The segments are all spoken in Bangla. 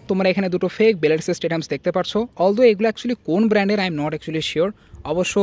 তোমরা এখানে দুটো ফেক বেলার্স স্টেডিয়ামস দেখতে পাচ্ছ। অলদো এগুলো অ্যাকচুয়ালি কোন ব্র্যান্ডের I am not actually sure. অবশ্য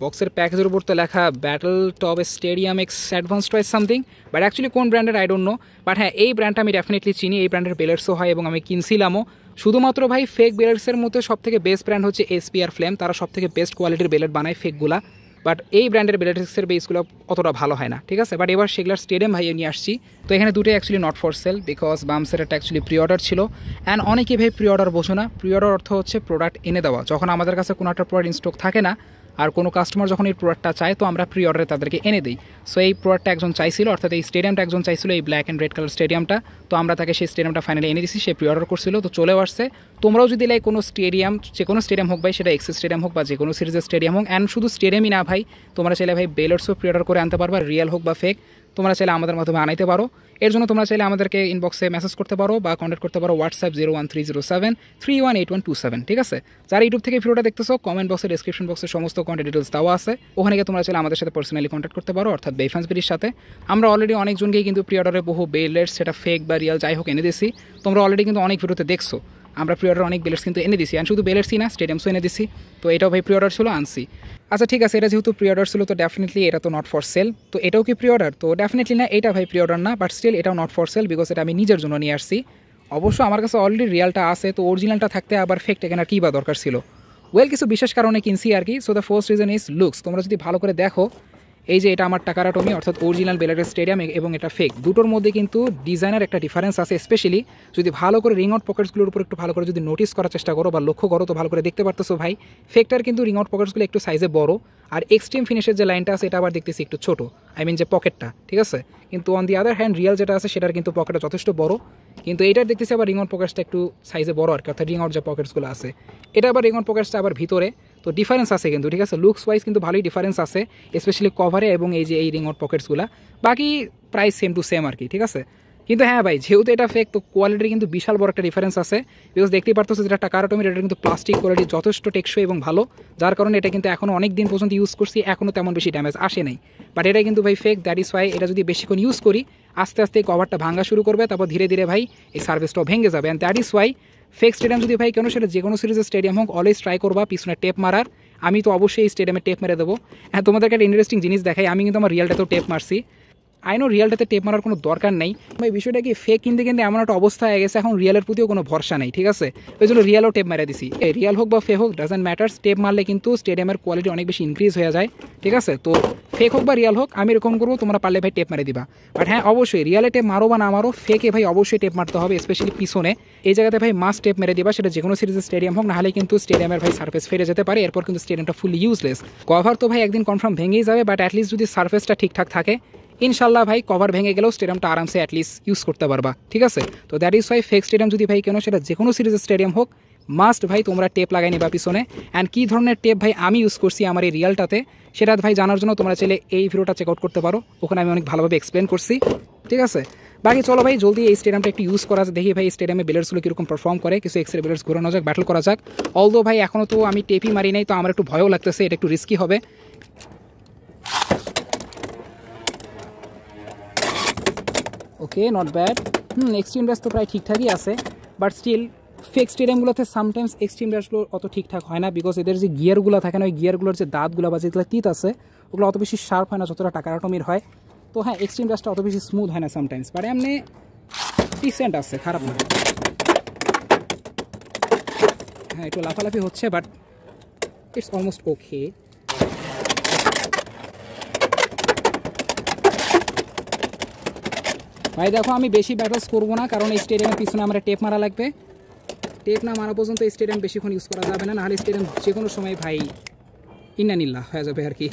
বক্সের প্যাকেজের উপর তো লেখা battle top stadium X advance toys something, but actually কোন ব্র্যান্ডের আই ডোন্ট নো। বাট হ্যাঁ, এই ব্র্যান্ডটা আমি ডেফিনেটলি চিনি, এই ব্র্যান্ডের বেলার্সও হয় এবং আমি কিনছিলামও। শুধুমাত্র ভাই ফেক বেলার্সের মধ্যে সব থেকে বেস্ট ব্র্যান্ড হচ্ছে এসপিআর ফ্লেম, তারা সব থেকে বেস্ট কোয়ালিটির বেলার বানায় ফেকগুলা। বাট এই ব্র্যান্ডের বেলার্সের বেসগুলো অতটা ভালো হয় না, ঠিক আছে। বাট এবার সেগুলার স্টেডিয়াম ভাই নিয়ে আসছি। তো এখানে দুটোই actually not for sale, because বামসের একটা অ্যাকচুয়ালি প্রি অর্ডার ছিল। অ্যান্ড অনেকে ভাই প্রি অর্ডার বোঝো না, প্রি অর্ডার অর্থ হচ্ছে প্রোডাক্ট এনে দেওয়া। যখন আমাদের কাছে কোনো একটা প্রোডাক্ট ইনস্টক থাকে না আর কোনো কাস্টমার যখন এই প্রোডাক্টটা চায়, তো আমরা প্রি অর্ডারে তাদেরকে এনে দিই। সো এই প্রোডাক্টটা একজন চাইছিল, অর্থাৎ এই স্টেডিয়ামটা একজন চাইছিল, এই ব্ল্যাক অ্যান্ড রেড কালার স্টেডিয়ামটা। তো আমরা তাকে সেই স্টেডিয়ামটা ফাইনালি এনে দিচ্ছি, সে প্রি অর্ডার করছিল, তো চলেও আসছে। তোমরাও যদি লাইক কোনো স্টেডিয়াম, যে কোনো স্টেডিয়াম হোক ভাই, সেটা এক্সিস স্টেডিয়াম হোক বা যে কোনো সিরিজের স্টেডিয়াম হোক, অ্যান্ড শুধু স্টেডিয়ামই না ভাই, তোমরা চাইলে ভাই বেলার্সও প্রি অর্ডার করে আনতে পারবা, রিয়েল হোক বা ফেক। তোমরা চাইলে আমাদের মাধ্যমে আনাইতে পারো। এর জন্য তোমরা চাইলে আমাদেরকে ইনবক্সে মেসেজ করতে পারো বা কন্ট্যাক্ট করতে পারো হোয়াটসঅ্যাপ 01307318127, ঠিক আছে। যারা ইউটিউব থেকে ভিডিওটা দেখতেছো, কমেন্ট বক্সে, ডেসক্রিপশন বক্সে সমস্ত কন্ট্যাক্ট ডিটেলস দেওয়া আছে, ওখানে গিয়ে তোমরা চাইলে আমাদের সাথে পার্সোনালি কন্ট্যাক্ট করতে পারো, অর্থাৎ বেফান্সবিরির সাথে। আমরা অলরেডি অনেকজনকেই কিন্তু প্রি অর্ডারে বহু বেলার্স, সেটা ফেক বা রিয়েল যাই হোক, এনে দিছি। তোমরা অলরেডি কিন্তু অনেক ভিডিওতে দেখছো আমরা প্রি অর্ডার অনেক বেলার্স কিন্তু এনে দিছি, অ্যান্ড শুধু বেলার্সই না, স্টেডিয়ামসও এনে দিছি। তো এটাও ভাই প্রি অর্ডার ছিল, আনছি। আচ্ছা ঠিক আছে, এটা যেহেতু প্রি অর্ডার ছিল তো ডেফিনেটলি এটা তো নট ফর সেল। তো এটাও কি প্রি অর্ডার? তো ডেফিনেটলি না, এটা ভাই প্রি অর্ডার না, বাট স্টিল এটাও নট ফর সেল, বিকজ এটা আমি নিজের জন্য নিয়ে আসছি। অবশ্য আমার কাছে অলরেডি রিয়ালটা আছে, তো অরিজিনালটা থাকতে আবার ফেকটা কেনার কী বা দরকার ছিল? ওয়েল, কিছু বিশেষ কারণে কিনছি আর কি। So the first reason is looks. তোমরা যদি ভালো করে দেখো, এই যে এটা আমার টাকারা টমি, অর্থাৎ অরিজিনাল বেলারের স্টেডিয়াম, এবং এটা ফেক, দুটোর মধ্যে কিন্তু ডিজাইনের একটা ডিফারেন্স আছে। স্পেশালি যদি ভালো করে রিং আউট পকেটসগুলোর উপর একটু ভালো করে যদি নোটিস করার চেষ্টা করো বা লক্ষ্য করো, তো ভালো করে দেখতে পারতেছো ভাই, ফেকটার কিন্তু রিং আউট পকেটসগুলো একটু সাইজে বড়, আর এক্সট্রিম ফিনিশের যে লাইনটা আছে এটা আবার দেখতেছি একটু ছোট, আই মিন যে পকেটটা, ঠিক আছে। কিন্তু on the other hand Real যেটা আছে সেটার কিন্তু পকেটটা যথেষ্ট বড়, কিন্তু এটার দেখতেছি আবার রিং আউট পকেটসটা একটু সাইজে বড় আর কি, অর্থাৎ রিং আউট যে পকেটসগুলো আছে এটা আবার রিং আউট পকেটসটা আবার ভিতরে। তো ডিফারেন্স আছে কিন্তু, ঠিক আছে, লুকস ওয়াইজ কিন্তু ভালোই ডিফারেন্স আছে, স্পেশালি কভারে এবং এই যে এই রিং আউট পকেটসগুলো। বাকি প্রাইস সেম টু সেম আর কি, ঠিক আছে। কিন্তু হ্যাঁ ভাই, যেহেতু এটা ফেক, তো কোয়ালিটির কিন্তু বিশাল বড় একটা ডিফারেন্স আছে। বিকজ দেখতেই পারতো যেটা টাকার অটোমেট, এটা কিন্তু প্লাস্টিক কোয়ালিটি যথেষ্ট টেকসই এবং ভালো, যার কারণে এটা কিন্তু এখনও অনেক দিন পর্যন্ত ইউজ করছি, এখনও তেমন বেশি ড্যামেজ আসে নাই। বাট এটা কিন্তু ভাই ফেক, দ্যাট ইজ ওয়াই এটা যদি বেশিক্ষণ ইউজ করি, আস্তে আস্তে কভারটা ভাঙা শুরু করবে, তারপর ধীরে ধীরে ভাই এই সার্ভিসটাও ভেঙে যাবে। And that is Y fake stadium যদি ভাই কেন, সেটা যে কোনো সিরিজের স্টেডিয়াম হোক, অলওয়েজ ট্রাই করবা পিছনে টেপ মারার। আমি তো অবশ্যই এই স্টেডিয়ামে টেপ মেরে দেবো। হ্যাঁ, তোমাদেরকে একটা ইন্টারেস্টিং জিনিস দেখাই, আমি কিন্তু আমার রিয়ালটাতেও টেপ মারছি। আই নো রিয়ালটাতে টেপ মারার কোনো দরকার নেই ভাই, বিষয়টা কি ফেক কিনতে কিন্তু এমন একটা অবস্থা হয়ে গেছে, এখন রিয়ালের প্রতিও কোনো ভরসা নেই, ঠিক আছে। ওই জন্য রিয়ালও টেপ মেরে দিছি। এই রিয়াল হোক বা ফেক হোক, ডাজেন্ট ম্যাটার্স, টেপ মারলে কিন্তু স্টেডিয়ামের কোয়ালিটি অনেক বেশি ইনক্রিজ হয়ে যায়, ঠিক আছে। তো ফেক হোক বা রিয়াল হোক, আমি এরকম করবো, তোমরা পারলে ভাই টেপ মেরে দিবা। বাট হ্যাঁ, অবশ্যই রিয়ালে টেপ মারো বা না মারো, ফেকে ভাই অবশ্যই টেপ মারতে হবে, স্পেশালি পিছনে। এই জায়গাতে ভাই মাস্ট টেপ মেরে দিবা, সেটা যে কোনো সিরিজের স্টেডিয়াম হোক, নাহলে কিন্তু স্টেডিয়ামের ভাই সার্ফেস ফেটে যেতে পারে, এরপর কিন্তু স্টেডিয়ামটা ফুলি ইউজলেস। কভার তো ভাই একদিন কনফার্ম ভেঙেই যাবে, বাট অ্যাটলিস্ট যদি সার্ফেসটা ঠিকঠাক থাকে, ইনশাল্লাহ ভাই কভার ভেঙে গেলেও স্টেডিয়ামটা আরামসে অ্যাটলিস্ট ইউজ করতে পারবা, ঠিক আছে। তো that is Y fake stadium যদি ভাই কেন, সেটা যে কোনো সিরিজের স্টেডিয়াম হোক, মাস্ট ভাই তোমরা টেপ লাগাই নিবা পিছনে। অ্যান্ড কী ধরনের টেপ ভাই আমি ইউজ করছি আমার এই রিয়ালটাতে, সেটা ভাই জানার জন্য তোমরা চাইলে এই ভিডিওটা চেক আউট করতে পারো, ওখানে আমি অনেক ভালোভাবে এক্সপ্লেন করছি, ঠিক আছে। বাকি চলো ভাই জলদি এই স্টেডিয়ামটা একটু ইউজ করা দেখি ভাই স্টেডিয়ামে বেলার্সগুলো কীরকম পারফর্ম করে, কিছু এক্সরে বেলার্স ঘোরানো যাক, ব্যাটল করা যাক। অলদো ভাই এখনও তো আমি টেপই মারি নাই, তো আমার একটু ভয়ও লাগতেছে, এটা একটু রিস্কি হবে। Okay, not bad. Extreme race তো প্রায় ঠিকঠাকই আছে, বাট স্টিল ফেক স্টেডিয়ামগুলোতে সামটাইমস এক্সট্রিম রেসগুলো অত ঠিকঠাক হয় না, বিকজ এদের যে গিয়ারগুলো থাকে না, ওই গিয়ারগুলোর যে দাঁতগুলো বা যেগুলো তিত আছে, ওগুলো অত বেশি শার্প হয় না যতটা টাকার অটোমির হয়। তো হ্যাঁ, এক্সট্রিম রেসটা অত বেশি স্মুথ হয় না সামটাইমস, বাট এমনি ডিসেন্ট আছে, খারাপ না। হ্যাঁ, একটু লাফালাফি হচ্ছে, বাট ইটস অলমোস্ট ওকে। ভাই দেখো, আমি বেশি ব্যাটলস করবো না, কারণ এই স্টেডিয়ামের পিছনে আমার টেপ মারা লাগবে। টেপ না মারা পর্যন্ত এই স্টেডিয়াম বেশিক্ষণ ইউজ করা যাবে না, নাহলে স্টেডিয়াম যে কোনো সময় ভাই ইন্নানিল্লা হয়ে যাবে আর কি।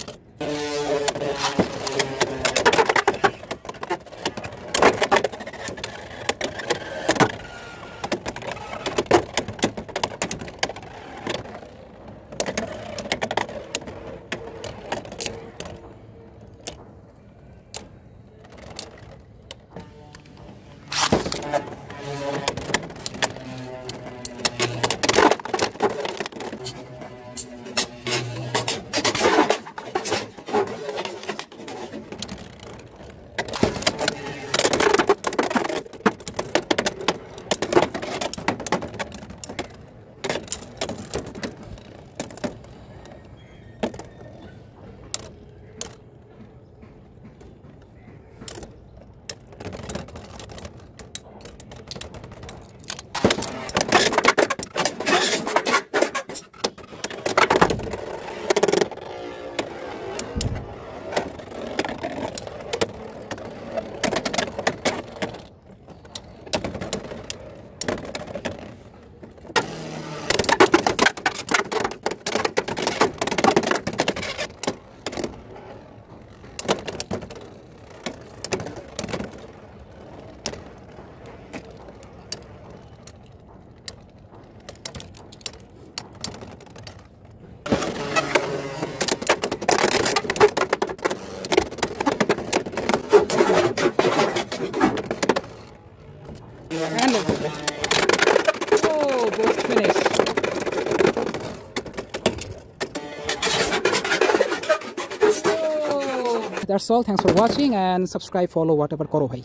And let's go. Oh, post finish. Oh. That's all. Thanks for watching and subscribe, follow, whatever karo bhai.